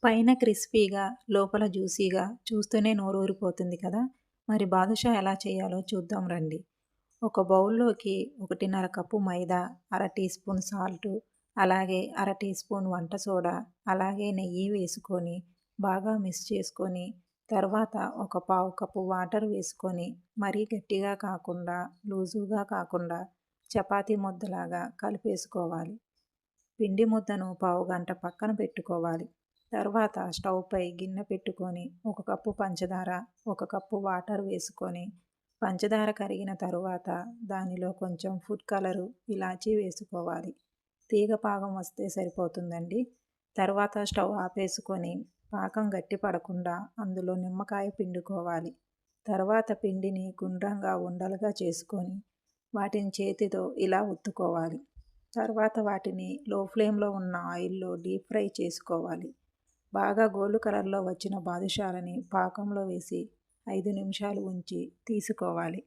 పైన క్రిస్పీగా, లోపల జ్యూసీగా చూస్తూనే నోరూరిపోతుంది కదా! మరి బాదుషా ఎలా చేయాలో చూద్దాం రండి. ఒక బౌల్‌లోకి 1:30 కప్పు మైదా, అర టీ స్పూన్ సాల్టు, అలాగే అర టీ స్పూన్ వంట సోడా, అలాగే నెయ్యి వేసుకొని బాగా మిక్స్ చేసుకొని, తర్వాత ఒక పావు కప్పు వాటర్ వేసుకొని, మరీ గట్టిగా కాకుండా, లూజుగా కాకుండా చపాతీ ముద్దలాగా కలిపేసుకోవాలి. పిండి ముద్దను పావుగంట పక్కన పెట్టుకోవాలి. తర్వాత స్టవ్‌పై గిన్నె పెట్టుకొని, ఒక కప్పు పంచదార, ఒక కప్పు వాటర్ వేసుకొని, పంచదార కరిగిన తరువాత దానిలో కొంచెం ఫుడ్ కలరు, ఇలాచీ వేసుకోవాలి. తీగ పాకం వస్తే సరిపోతుందండి. తర్వాత స్టవ్ ఆపేసుకొని, పాకం గట్టి పడకుండా అందులో నిమ్మకాయ పిండుకోవాలి. తర్వాత పిండిని గుండ్రంగా ఉండలుగా చేసుకొని, వాటిని చేతితో ఇలా ఒత్తుకోవాలి. తర్వాత వాటిని లో ఫ్లేమ్‌లో ఉన్న ఆయిల్‌లో డీప్ ఫ్రై చేసుకోవాలి. బాగా గోల్డ్ కలర్‌లో వచ్చిన బాదుషాలని పాకంలో వేసి 5 నిమిషాలు ఉంచి తీసుకోవాలి.